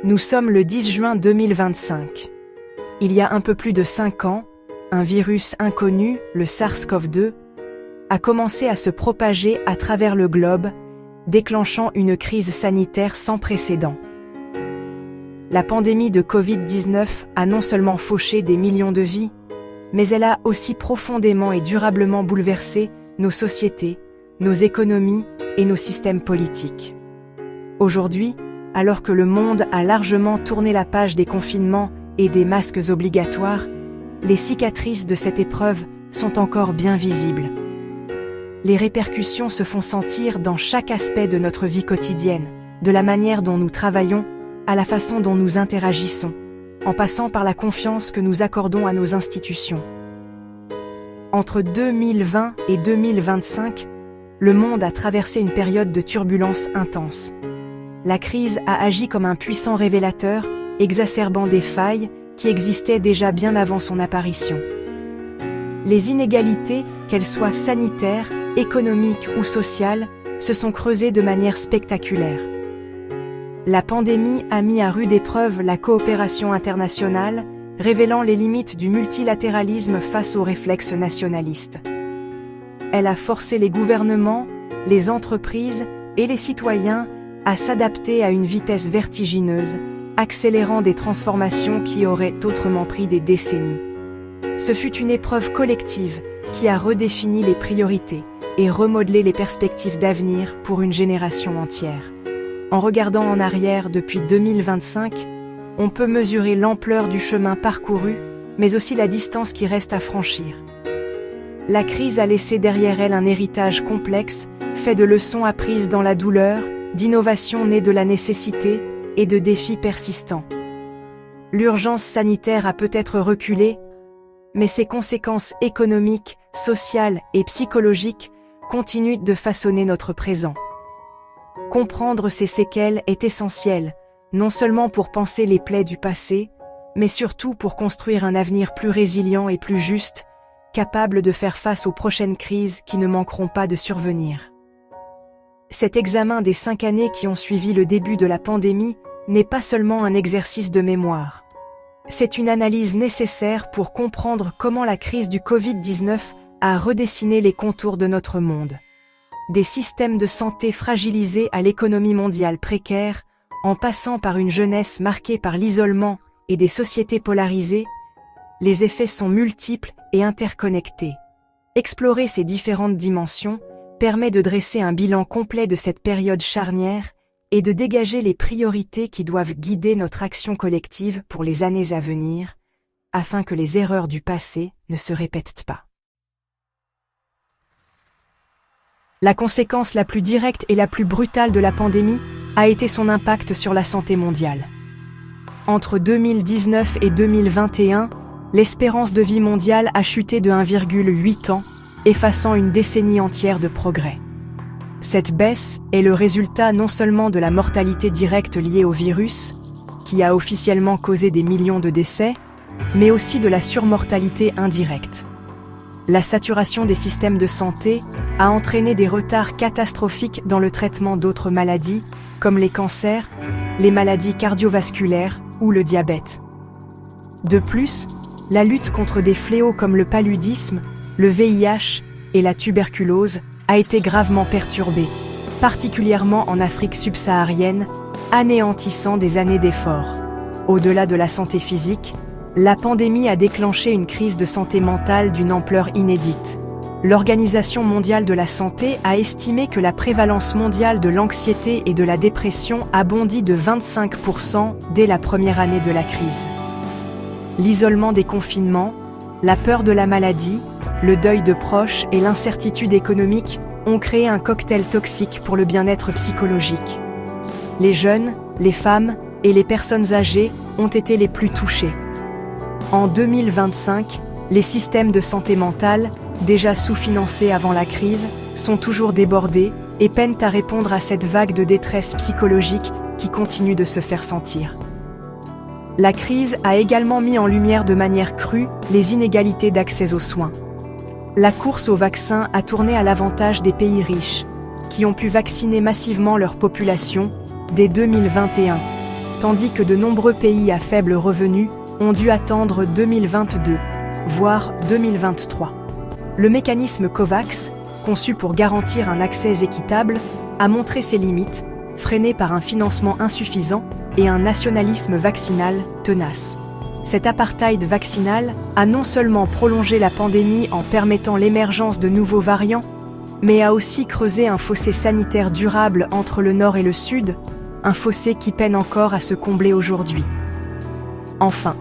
Nous sommes le 10 juin 2025. Il y a un peu plus de 5 ans, un virus inconnu, le SARS-CoV-2, a commencé à se propager à travers le globe, déclenchant une crise sanitaire sans précédent. La pandémie de Covid-19 a non seulement fauché des millions de vies, mais elle a aussi profondément et durablement bouleversé nos sociétés, nos économies et nos systèmes politiques. Aujourd'hui, alors que le monde a largement tourné la page des confinements et des masques obligatoires, les cicatrices de cette épreuve sont encore bien visibles. Les répercussions se font sentir dans chaque aspect de notre vie quotidienne, de la manière dont nous travaillons à la façon dont nous interagissons, en passant par la confiance que nous accordons à nos institutions. Entre 2020 et 2025, le monde a traversé une période de turbulence intense. La crise a agi comme un puissant révélateur, exacerbant des failles qui existaient déjà bien avant son apparition. Les inégalités, qu'elles soient sanitaires, économiques ou sociales, se sont creusées de manière spectaculaire. La pandémie a mis à rude épreuve la coopération internationale, révélant les limites du multilatéralisme face aux réflexes nationalistes. Elle a forcé les gouvernements, les entreprises et les citoyens à s'adapter à une vitesse vertigineuse, accélérant des transformations qui auraient autrement pris des décennies. Ce fut une épreuve collective qui a redéfini les priorités et remodelé les perspectives d'avenir pour une génération entière. En regardant en arrière depuis 2025, on peut mesurer l'ampleur du chemin parcouru, mais aussi la distance qui reste à franchir. La crise a laissé derrière elle un héritage complexe, fait de leçons apprises dans la douleur, d'innovations nées de la nécessité et de défis persistants. L'urgence sanitaire a peut-être reculé, mais ses conséquences économiques, sociales et psychologiques continuent de façonner notre présent. Comprendre ces séquelles est essentiel, non seulement pour penser les plaies du passé, mais surtout pour construire un avenir plus résilient et plus juste, capable de faire face aux prochaines crises qui ne manqueront pas de survenir. Cet examen des 5 années qui ont suivi le début de la pandémie n'est pas seulement un exercice de mémoire. C'est une analyse nécessaire pour comprendre comment la crise du Covid-19 a redessiné les contours de notre monde. Des systèmes de santé fragilisés à l'économie mondiale précaire, en passant par une jeunesse marquée par l'isolement et des sociétés polarisées, les effets sont multiples et interconnectés. Explorer ces différentes dimensions permet de dresser un bilan complet de cette période charnière et de dégager les priorités qui doivent guider notre action collective pour les années à venir, afin que les erreurs du passé ne se répètent pas. La conséquence la plus directe et la plus brutale de la pandémie a été son impact sur la santé mondiale. Entre 2019 et 2021, l'espérance de vie mondiale a chuté de 1,8 ans, effaçant une décennie entière de progrès. Cette baisse est le résultat non seulement de la mortalité directe liée au virus, qui a officiellement causé des millions de décès, mais aussi de la surmortalité indirecte. La saturation des systèmes de santé a entraîné des retards catastrophiques dans le traitement d'autres maladies, comme les cancers, les maladies cardiovasculaires ou le diabète. De plus, la lutte contre des fléaux comme le paludisme, le VIH et la tuberculose a été gravement perturbée, particulièrement en Afrique subsaharienne, anéantissant des années d'efforts. Au-delà de la santé physique, la pandémie a déclenché une crise de santé mentale d'une ampleur inédite. L'Organisation mondiale de la santé a estimé que la prévalence mondiale de l'anxiété et de la dépression a bondi de 25% dès la première année de la crise. L'isolement des confinements, la peur de la maladie, le deuil de proches et l'incertitude économique ont créé un cocktail toxique pour le bien-être psychologique. Les jeunes, les femmes et les personnes âgées ont été les plus touchés. En 2025, les systèmes de santé mentale, déjà sous-financés avant la crise, sont toujours débordés et peinent à répondre à cette vague de détresse psychologique qui continue de se faire sentir. La crise a également mis en lumière de manière crue les inégalités d'accès aux soins. La course aux vaccins a tourné à l'avantage des pays riches, qui ont pu vacciner massivement leur population dès 2021, tandis que de nombreux pays à faible revenu ont dû attendre 2022, voire 2023. Le mécanisme COVAX, conçu pour garantir un accès équitable, a montré ses limites, freiné par un financement insuffisant et un nationalisme vaccinal tenace. Cet apartheid vaccinal a non seulement prolongé la pandémie en permettant l'émergence de nouveaux variants, mais a aussi creusé un fossé sanitaire durable entre le Nord et le Sud, un fossé qui peine encore à se combler aujourd'hui. Enfin,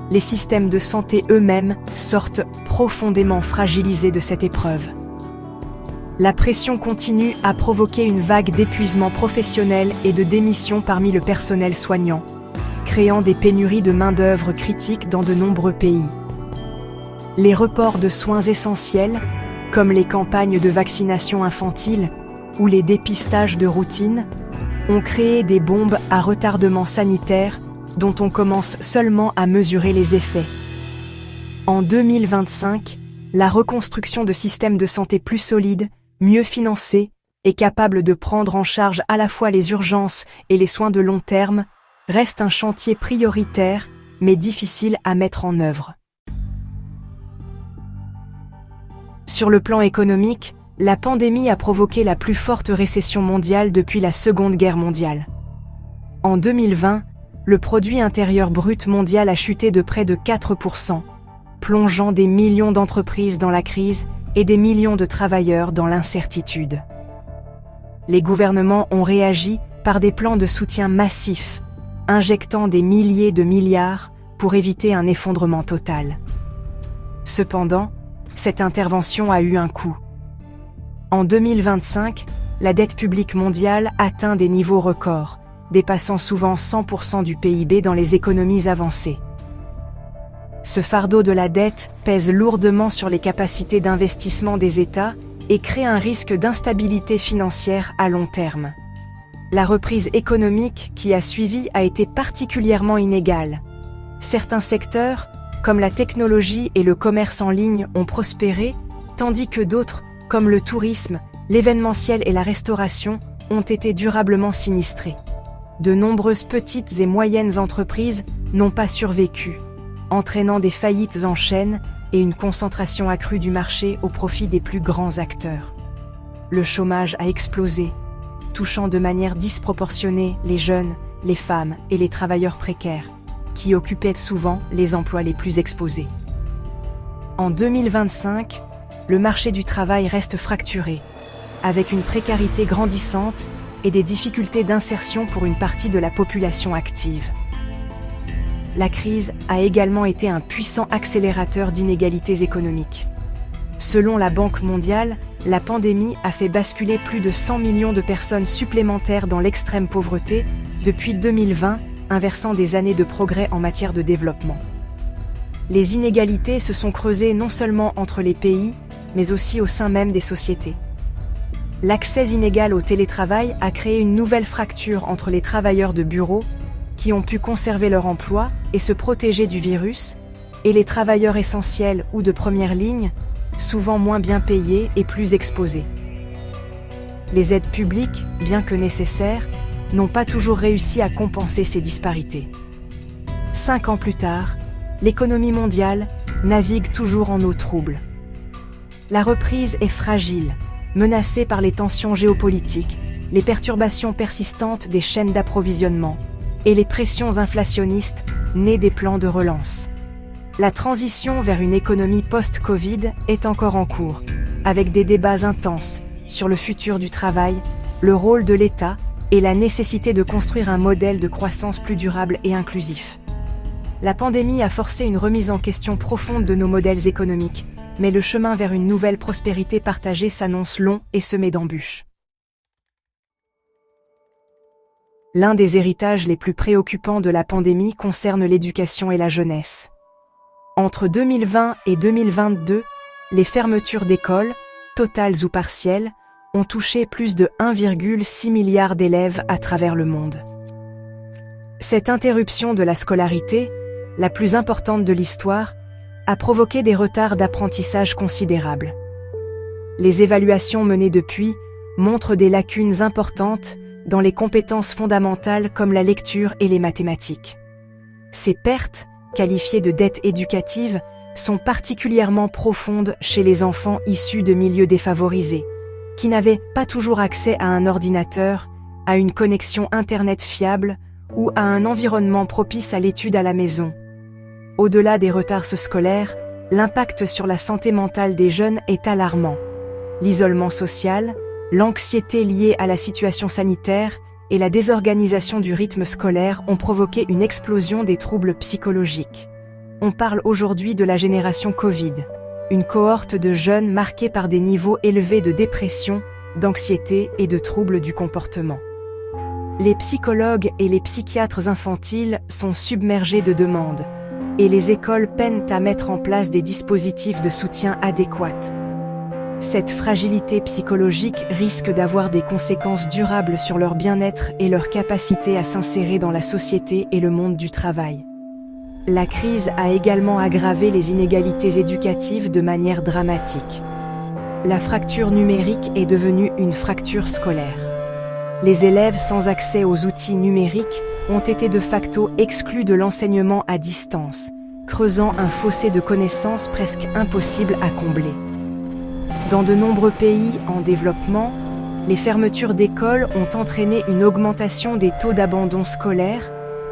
les systèmes de santé eux-mêmes sortent profondément fragilisés de cette épreuve. La pression continue a provoqué une vague d'épuisement professionnel et de démissions parmi le personnel soignant, créant des pénuries de main-d'œuvre critiques dans de nombreux pays. Les reports de soins essentiels, comme les campagnes de vaccination infantile ou les dépistages de routine, ont créé des bombes à retardement sanitaire dont on commence seulement à mesurer les effets. En 2025, la reconstruction de systèmes de santé plus solides, mieux financés et capables de prendre en charge à la fois les urgences et les soins de long terme reste un chantier prioritaire mais difficile à mettre en œuvre. Sur le plan économique, la pandémie a provoqué la plus forte récession mondiale depuis la Seconde Guerre mondiale. En 2020, le produit intérieur brut mondial a chuté de près de 4%, plongeant des millions d'entreprises dans la crise et des millions de travailleurs dans l'incertitude. Les gouvernements ont réagi par des plans de soutien massifs, injectant des milliers de milliards pour éviter un effondrement total. Cependant, cette intervention a eu un coût. En 2025, la dette publique mondiale atteint des niveaux records, dépassant souvent 100% du PIB dans les économies avancées. Ce fardeau de la dette pèse lourdement sur les capacités d'investissement des États et crée un risque d'instabilité financière à long terme. La reprise économique qui a suivi a été particulièrement inégale. Certains secteurs, comme la technologie et le commerce en ligne, ont prospéré, tandis que d'autres, comme le tourisme, l'événementiel et la restauration, ont été durablement sinistrés. De nombreuses petites et moyennes entreprises n'ont pas survécu, entraînant des faillites en chaîne et une concentration accrue du marché au profit des plus grands acteurs. Le chômage a explosé, touchant de manière disproportionnée les jeunes, les femmes et les travailleurs précaires, qui occupaient souvent les emplois les plus exposés. En 2025, le marché du travail reste fracturé, avec une précarité grandissante et des difficultés d'insertion pour une partie de la population active. La crise a également été un puissant accélérateur d'inégalités économiques. Selon la Banque mondiale, la pandémie a fait basculer plus de 100 millions de personnes supplémentaires dans l'extrême pauvreté depuis 2020, inversant des années de progrès en matière de développement. Les inégalités se sont creusées non seulement entre les pays, mais aussi au sein même des sociétés. L'accès inégal au télétravail a créé une nouvelle fracture entre les travailleurs de bureau, qui ont pu conserver leur emploi et se protéger du virus, et les travailleurs essentiels ou de première ligne, souvent moins bien payés et plus exposés. Les aides publiques, bien que nécessaires, n'ont pas toujours réussi à compenser ces disparités. 5 ans plus tard, l'économie mondiale navigue toujours en eau trouble. La reprise est fragile, menacée par les tensions géopolitiques, les perturbations persistantes des chaînes d'approvisionnement et les pressions inflationnistes nées des plans de relance. La transition vers une économie post-Covid est encore en cours, avec des débats intenses sur le futur du travail, le rôle de l'État et la nécessité de construire un modèle de croissance plus durable et inclusif. La pandémie a forcé une remise en question profonde de nos modèles économiques, mais le chemin vers une nouvelle prospérité partagée s'annonce long et semé d'embûches. L'un des héritages les plus préoccupants de la pandémie concerne l'éducation et la jeunesse. Entre 2020 et 2022, les fermetures d'écoles, totales ou partielles, ont touché plus de 1,6 milliard d'élèves à travers le monde. Cette interruption de la scolarité, la plus importante de l'histoire, a provoqué des retards d'apprentissage considérables. Les évaluations menées depuis montrent des lacunes importantes dans les compétences fondamentales comme la lecture et les mathématiques. Ces pertes, qualifiées de dettes éducatives, sont particulièrement profondes chez les enfants issus de milieux défavorisés, qui n'avaient pas toujours accès à un ordinateur, à une connexion Internet fiable ou à un environnement propice à l'étude à la maison. Au-delà des retards scolaires, l'impact sur la santé mentale des jeunes est alarmant. L'isolement social, l'anxiété liée à la situation sanitaire et la désorganisation du rythme scolaire ont provoqué une explosion des troubles psychologiques. On parle aujourd'hui de la génération Covid, une cohorte de jeunes marqués par des niveaux élevés de dépression, d'anxiété et de troubles du comportement. Les psychologues et les psychiatres infantiles sont submergés de demandes, et les écoles peinent à mettre en place des dispositifs de soutien adéquats. Cette fragilité psychologique risque d'avoir des conséquences durables sur leur bien-être et leur capacité à s'insérer dans la société et le monde du travail. La crise a également aggravé les inégalités éducatives de manière dramatique. La fracture numérique est devenue une fracture scolaire. Les élèves sans accès aux outils numériques ont été de facto exclus de l'enseignement à distance, creusant un fossé de connaissances presque impossible à combler. Dans de nombreux pays en développement, les fermetures d'écoles ont entraîné une augmentation des taux d'abandon scolaire,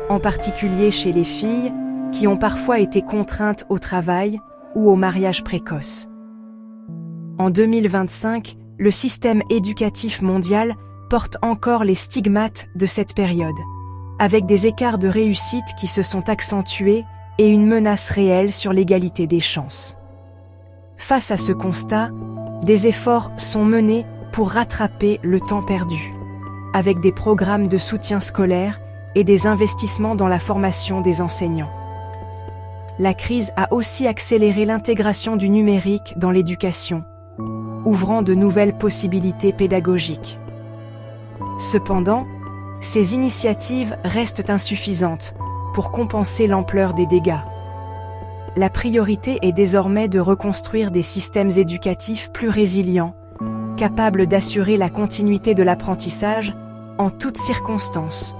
en particulier chez les filles, qui ont parfois été contraintes au travail ou au mariage précoce. En 2025, le système éducatif mondial porte encore les stigmates de cette période, avec des écarts de réussite qui se sont accentués et une menace réelle sur l'égalité des chances. Face à ce constat, des efforts sont menés pour rattraper le temps perdu, avec des programmes de soutien scolaire et des investissements dans la formation des enseignants. La crise a aussi accéléré l'intégration du numérique dans l'éducation, ouvrant de nouvelles possibilités pédagogiques. Cependant, ces initiatives restent insuffisantes pour compenser l'ampleur des dégâts. La priorité est désormais de reconstruire des systèmes éducatifs plus résilients, capables d'assurer la continuité de l'apprentissage en toutes circonstances,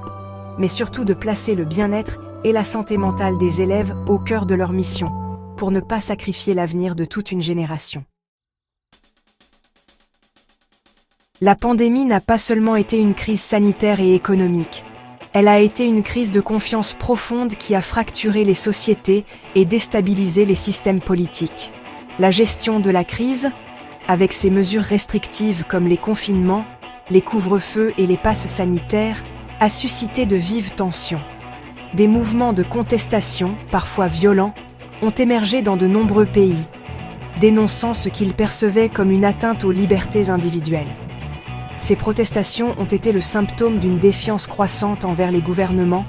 mais surtout de placer le bien-être et la santé mentale des élèves au cœur de leur mission, pour ne pas sacrifier l'avenir de toute une génération. La pandémie n'a pas seulement été une crise sanitaire et économique, elle a été une crise de confiance profonde qui a fracturé les sociétés et déstabilisé les systèmes politiques. La gestion de la crise, avec ses mesures restrictives comme les confinements, les couvre-feux et les passes sanitaires, a suscité de vives tensions. Des mouvements de contestation, parfois violents, ont émergé dans de nombreux pays, dénonçant ce qu'ils percevaient comme une atteinte aux libertés individuelles. Ces protestations ont été le symptôme d'une défiance croissante envers les gouvernements,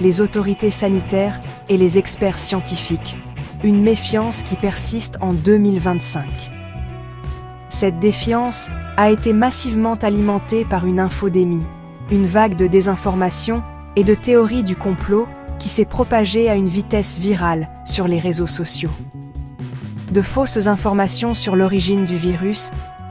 les autorités sanitaires et les experts scientifiques, une méfiance qui persiste en 2025. Cette défiance a été massivement alimentée par une infodémie, une vague de désinformation et de théories du complot qui s'est propagée à une vitesse virale sur les réseaux sociaux. De fausses informations sur l'origine du virus,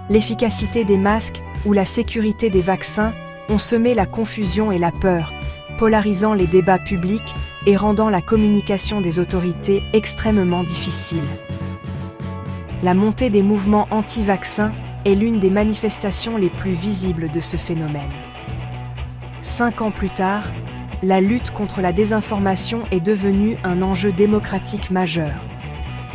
l'efficacité des masques ou la sécurité des vaccins ont semé la confusion et la peur, polarisant les débats publics et rendant la communication des autorités extrêmement difficile. La montée des mouvements anti-vaccins est l'une des manifestations les plus visibles de ce phénomène. 5 ans plus tard, la lutte contre la désinformation est devenue un enjeu démocratique majeur.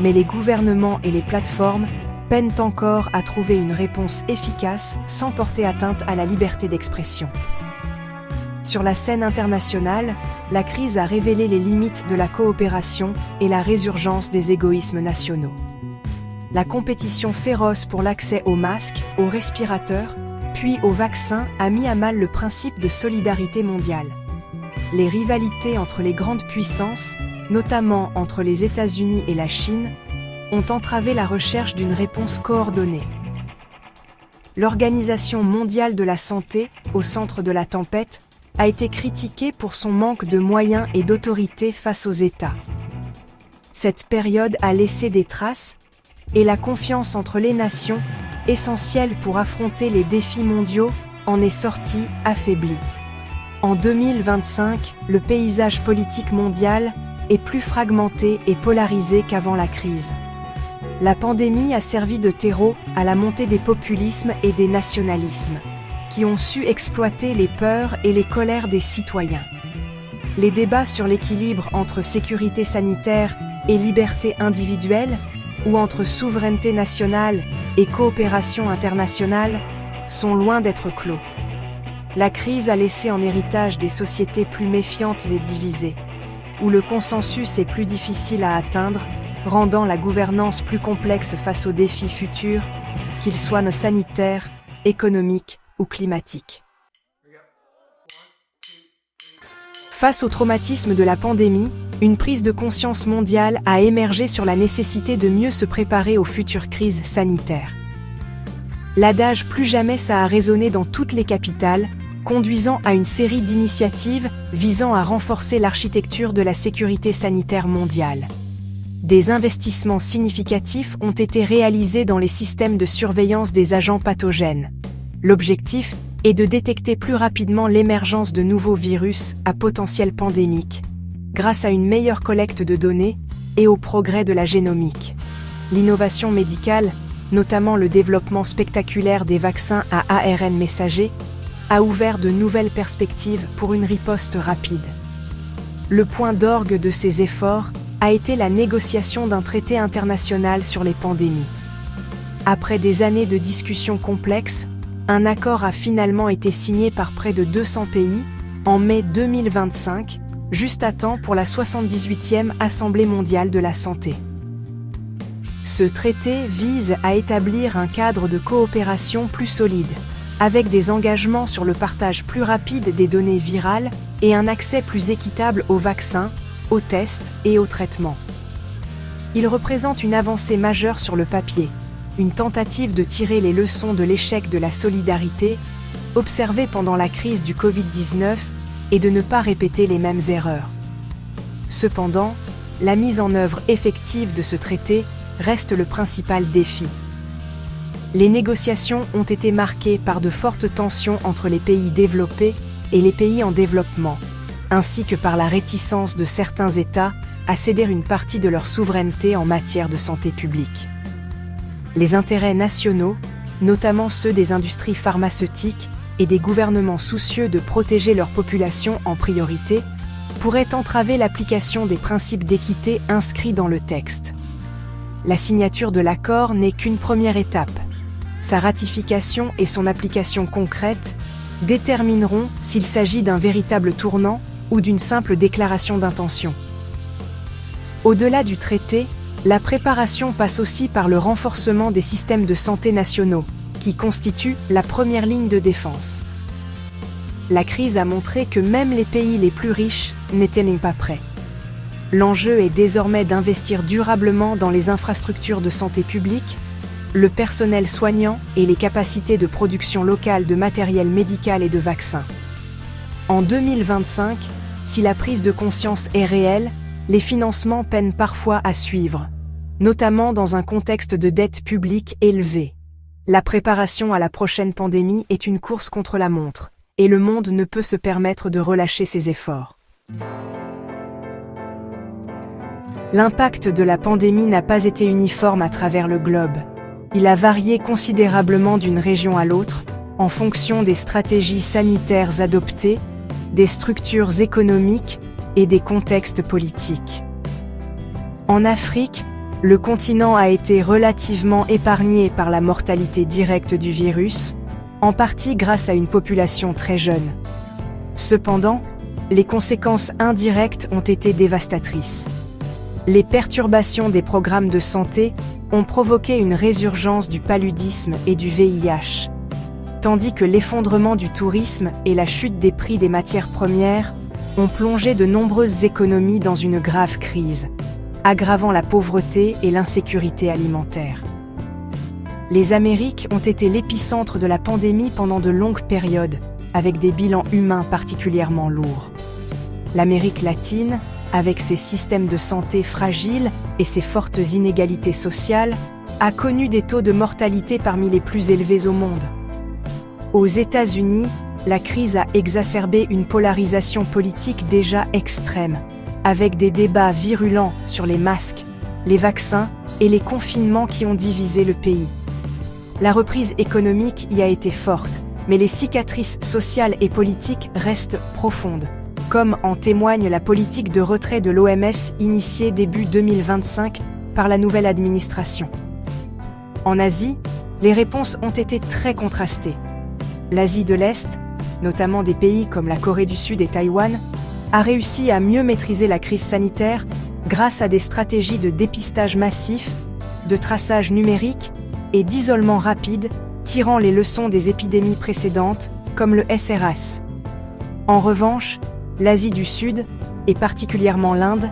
Mais les gouvernements et les plateformes peinent encore à trouver une réponse efficace sans porter atteinte à la liberté d'expression. Sur la scène internationale, la crise a révélé les limites de la coopération et la résurgence des égoïsmes nationaux. La compétition féroce pour l'accès aux masques, aux respirateurs, puis aux vaccins a mis à mal le principe de solidarité mondiale. Les rivalités entre les grandes puissances, notamment entre les États-Unis et la Chine, ont entravé la recherche d'une réponse coordonnée. L'Organisation mondiale de la santé, au centre de la tempête, a été critiquée pour son manque de moyens et d'autorité face aux États. Cette période a laissé des traces, et la confiance entre les nations, essentielle pour affronter les défis mondiaux, en est sorti affaibli. En 2025, le paysage politique mondial est plus fragmenté et polarisé qu'avant la crise. La pandémie a servi de terreau à la montée des populismes et des nationalismes, qui ont su exploiter les peurs et les colères des citoyens. Les débats sur l'équilibre entre sécurité sanitaire et liberté individuelle, ou entre souveraineté nationale et coopération internationale, sont loin d'être clos. La crise a laissé en héritage des sociétés plus méfiantes et divisées, où le consensus est plus difficile à atteindre, rendant la gouvernance plus complexe face aux défis futurs, qu'ils soient sanitaires, économiques ou climatiques. Face au traumatisme de la pandémie, une prise de conscience mondiale a émergé sur la nécessité de mieux se préparer aux futures crises sanitaires. L'adage « plus jamais » ça a résonné dans toutes les capitales, conduisant à une série d'initiatives visant à renforcer l'architecture de la sécurité sanitaire mondiale. Des investissements significatifs ont été réalisés dans les systèmes de surveillance des agents pathogènes. L'objectif est de détecter plus rapidement l'émergence de nouveaux virus à potentiel pandémique, grâce à une meilleure collecte de données et au progrès de la génomique. L'innovation médicale, notamment le développement spectaculaire des vaccins à ARN messager, a ouvert de nouvelles perspectives pour une riposte rapide. Le point d'orgue de ces efforts a été la négociation d'un traité international sur les pandémies. Après des années de discussions complexes, un accord a finalement été signé par près de 200 pays en mai 2025, juste à temps pour la 78e Assemblée mondiale de la santé. Ce traité vise à établir un cadre de coopération plus solide, avec des engagements sur le partage plus rapide des données virales et un accès plus équitable aux vaccins, aux tests et aux traitements. Il représente une avancée majeure sur le papier, une tentative de tirer les leçons de l'échec de la solidarité, observé pendant la crise du Covid-19, et de ne pas répéter les mêmes erreurs. Cependant, la mise en œuvre effective de ce traité reste le principal défi. Les négociations ont été marquées par de fortes tensions entre les pays développés et les pays en développement, ainsi que par la réticence de certains États à céder une partie de leur souveraineté en matière de santé publique. Les intérêts nationaux, notamment ceux des industries pharmaceutiques et des gouvernements soucieux de protéger leur population en priorité, pourraient entraver l'application des principes d'équité inscrits dans le texte. La signature de l'accord n'est qu'une première étape. Sa ratification et son application concrète détermineront s'il s'agit d'un véritable tournant ou d'une simple déclaration d'intention. Au-delà du traité, la préparation passe aussi par le renforcement des systèmes de santé nationaux, qui constituent la première ligne de défense. La crise a montré que même les pays les plus riches n'étaient pas prêts. L'enjeu est désormais d'investir durablement dans les infrastructures de santé publique, le personnel soignant et les capacités de production locale de matériel médical et de vaccins. En 2025, si la prise de conscience est réelle, les financements peinent parfois à suivre, notamment dans un contexte de dette publique élevée. La préparation à la prochaine pandémie est une course contre la montre, et le monde ne peut se permettre de relâcher ses efforts. L'impact de la pandémie n'a pas été uniforme à travers le globe. Il a varié considérablement d'une région à l'autre, en fonction des stratégies sanitaires adoptées, des structures économiques et des contextes politiques. En Afrique, le continent a été relativement épargné par la mortalité directe du virus, en partie grâce à une population très jeune. Cependant, les conséquences indirectes ont été dévastatrices. Les perturbations des programmes de santé ont provoqué une résurgence du paludisme et du VIH, tandis que l'effondrement du tourisme et la chute des prix des matières premières ont plongé de nombreuses économies dans une grave crise, aggravant la pauvreté et l'insécurité alimentaire. Les Amériques ont été l'épicentre de la pandémie pendant de longues périodes, avec des bilans humains particulièrement lourds. L'Amérique latine, avec ses systèmes de santé fragiles et ses fortes inégalités sociales, a connu des taux de mortalité parmi les plus élevés au monde. Aux États-Unis, la crise a exacerbé une polarisation politique déjà extrême, avec des débats virulents sur les masques, les vaccins et les confinements qui ont divisé le pays. La reprise économique y a été forte, mais les cicatrices sociales et politiques restent profondes, comme en témoigne la politique de retrait de l'OMS initiée début 2025 par la nouvelle administration. En Asie, les réponses ont été très contrastées. L'Asie de l'Est, notamment des pays comme la Corée du Sud et Taïwan, a réussi à mieux maîtriser la crise sanitaire grâce à des stratégies de dépistage massif, de traçage numérique et d'isolement rapide, tirant les leçons des épidémies précédentes, comme le SRAS. En revanche, l'Asie du Sud, et particulièrement l'Inde,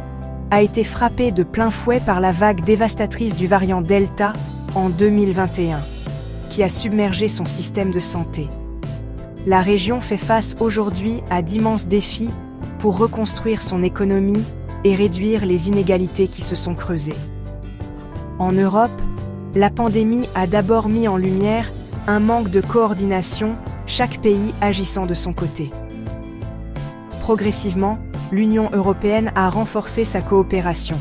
a été frappée de plein fouet par la vague dévastatrice du variant Delta en 2021, qui a submergé son système de santé. La région fait face aujourd'hui à d'immenses défis pour reconstruire son économie et réduire les inégalités qui se sont creusées. En Europe, la pandémie a d'abord mis en lumière un manque de coordination, chaque pays agissant de son côté. Progressivement, l'Union européenne a renforcé sa coopération,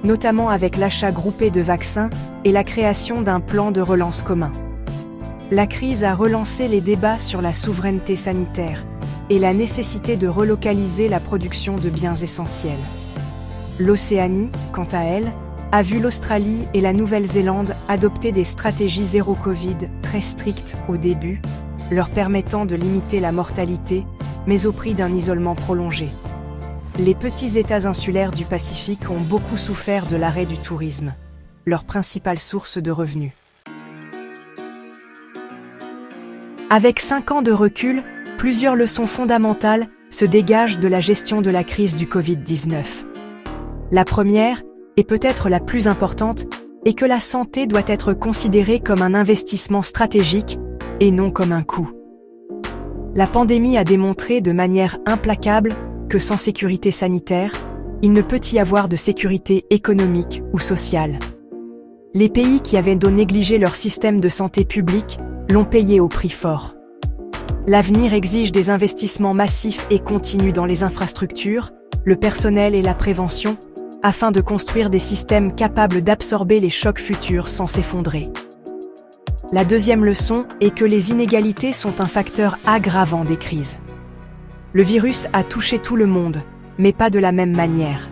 notamment avec l'achat groupé de vaccins et la création d'un plan de relance commun. La crise a relancé les débats sur la souveraineté sanitaire et la nécessité de relocaliser la production de biens essentiels. L'Océanie, quant à elle, a vu l'Australie et la Nouvelle-Zélande adopter des stratégies zéro Covid très strictes au début, leur permettant de limiter la mortalité, mais au prix d'un isolement prolongé. Les petits États insulaires du Pacifique ont beaucoup souffert de l'arrêt du tourisme, leur principale source de revenus. Avec 5 ans de recul, plusieurs leçons fondamentales se dégagent de la gestion de la crise du Covid-19. La première, et peut-être la plus importante, est que la santé doit être considérée comme un investissement stratégique et non comme un coût. La pandémie a démontré de manière implacable que sans sécurité sanitaire, il ne peut y avoir de sécurité économique ou sociale. Les pays qui avaient négligé leur système de santé publique l'ont payé au prix fort. L'avenir exige des investissements massifs et continus dans les infrastructures, le personnel et la prévention, afin de construire des systèmes capables d'absorber les chocs futurs sans s'effondrer. La deuxième leçon est que les inégalités sont un facteur aggravant des crises. Le virus a touché tout le monde, mais pas de la même manière.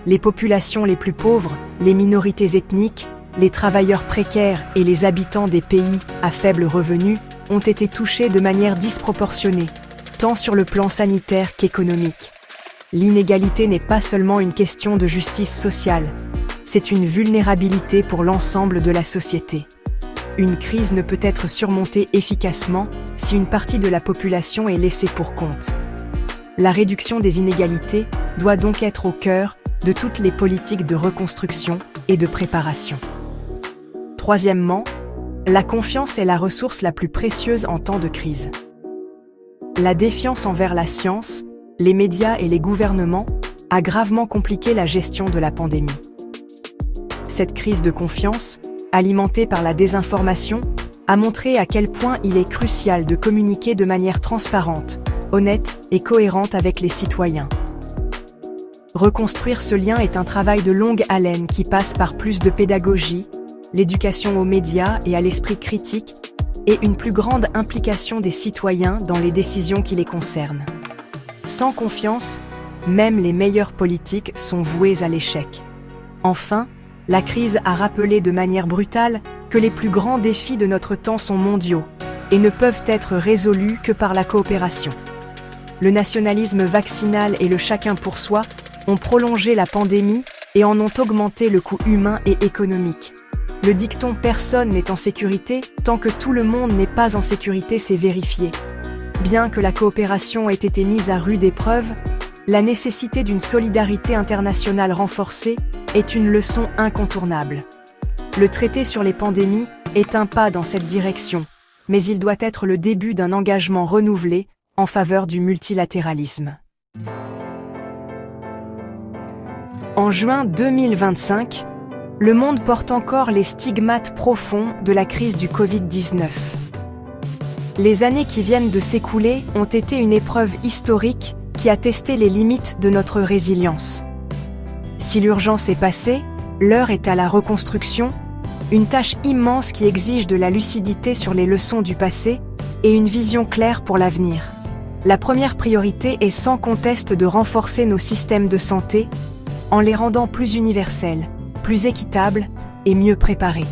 Les populations les plus pauvres, les minorités ethniques, les travailleurs précaires et les habitants des pays à faible revenu ont été touchés de manière disproportionnée, tant sur le plan sanitaire qu'économique. L'inégalité n'est pas seulement une question de justice sociale, c'est une vulnérabilité pour l'ensemble de la société. Une crise ne peut être surmontée efficacement si une partie de la population est laissée pour compte. La réduction des inégalités doit donc être au cœur de toutes les politiques de reconstruction et de préparation. Troisièmement, la confiance est la ressource la plus précieuse en temps de crise. La défiance envers la science, les médias et les gouvernements a gravement compliqué la gestion de la pandémie. Cette crise de confiance, alimentée par la désinformation, a montré à quel point il est crucial de communiquer de manière transparente, honnête et cohérente avec les citoyens. Reconstruire ce lien est un travail de longue haleine qui passe par plus de pédagogie, l'éducation aux médias et à l'esprit critique, et une plus grande implication des citoyens dans les décisions qui les concernent. Sans confiance, même les meilleures politiques sont vouées à l'échec. Enfin, la crise a rappelé de manière brutale que les plus grands défis de notre temps sont mondiaux et ne peuvent être résolus que par la coopération. Le nationalisme vaccinal et le chacun pour soi ont prolongé la pandémie et en ont augmenté le coût humain et économique. Le dicton « personne n'est en sécurité » tant que tout le monde n'est pas en sécurité s'est vérifié. Bien que la coopération ait été mise à rude épreuve, la nécessité d'une solidarité internationale renforcée est une leçon incontournable. Le traité sur les pandémies est un pas dans cette direction, mais il doit être le début d'un engagement renouvelé en faveur du multilatéralisme. En juin 2025, le monde porte encore les stigmates profonds de la crise du Covid-19. Les années qui viennent de s'écouler ont été une épreuve historique qui a testé les limites de notre résilience. Si l'urgence est passée, l'heure est à la reconstruction, une tâche immense qui exige de la lucidité sur les leçons du passé et une vision claire pour l'avenir. La première priorité est sans conteste de renforcer nos systèmes de santé en les rendant plus universels, plus équitables et mieux préparés.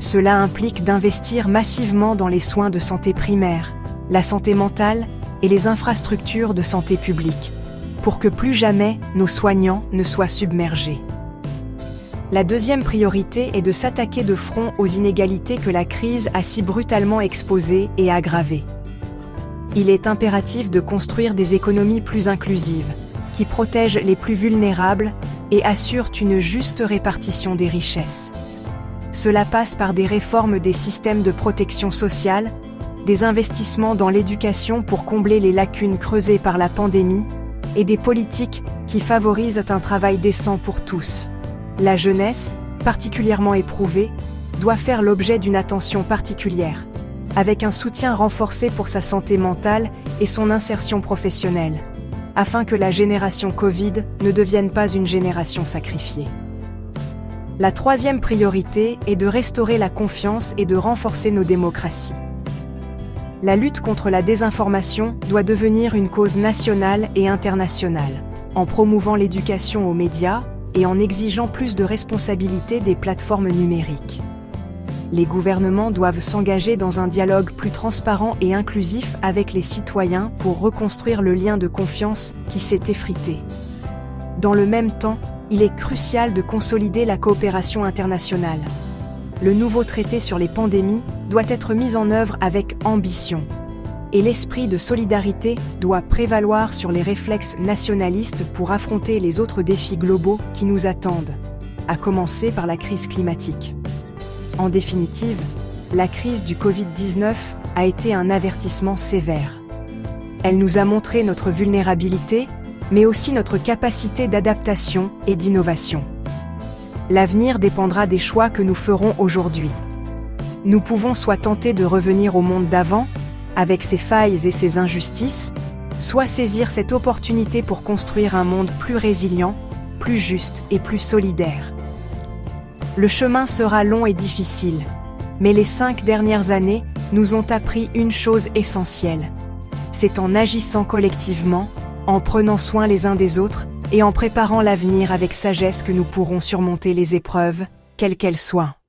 Cela implique d'investir massivement dans les soins de santé primaire, la santé mentale et les infrastructures de santé publique, pour que plus jamais nos soignants ne soient submergés. La deuxième priorité est de s'attaquer de front aux inégalités que la crise a si brutalement exposées et aggravées. Il est impératif de construire des économies plus inclusives, qui protègent les plus vulnérables et assurent une juste répartition des richesses. Cela passe par des réformes des systèmes de protection sociale, des investissements dans l'éducation pour combler les lacunes creusées par la pandémie et des politiques qui favorisent un travail décent pour tous. La jeunesse, particulièrement éprouvée, doit faire l'objet d'une attention particulière, avec un soutien renforcé pour sa santé mentale et son insertion professionnelle, afin que la génération Covid ne devienne pas une génération sacrifiée. La troisième priorité est de restaurer la confiance et de renforcer nos démocraties. La lutte contre la désinformation doit devenir une cause nationale et internationale, en promouvant l'éducation aux médias et en exigeant plus de responsabilité des plateformes numériques. Les gouvernements doivent s'engager dans un dialogue plus transparent et inclusif avec les citoyens pour reconstruire le lien de confiance qui s'est effrité. Dans le même temps, il est crucial de consolider la coopération internationale. Le nouveau traité sur les pandémies doit être mis en œuvre avec ambition. Et l'esprit de solidarité doit prévaloir sur les réflexes nationalistes pour affronter les autres défis globaux qui nous attendent, à commencer par la crise climatique. En définitive, la crise du Covid-19 a été un avertissement sévère. Elle nous a montré notre vulnérabilité, mais aussi notre capacité d'adaptation et d'innovation. L'avenir dépendra des choix que nous ferons aujourd'hui. Nous pouvons soit tenter de revenir au monde d'avant, avec ses failles et ses injustices, soit saisir cette opportunité pour construire un monde plus résilient, plus juste et plus solidaire. Le chemin sera long et difficile, mais les 5 dernières années nous ont appris une chose essentielle. C'est en agissant collectivement, en prenant soin les uns des autres et en préparant l'avenir avec sagesse que nous pourrons surmonter les épreuves, quelles qu'elles soient.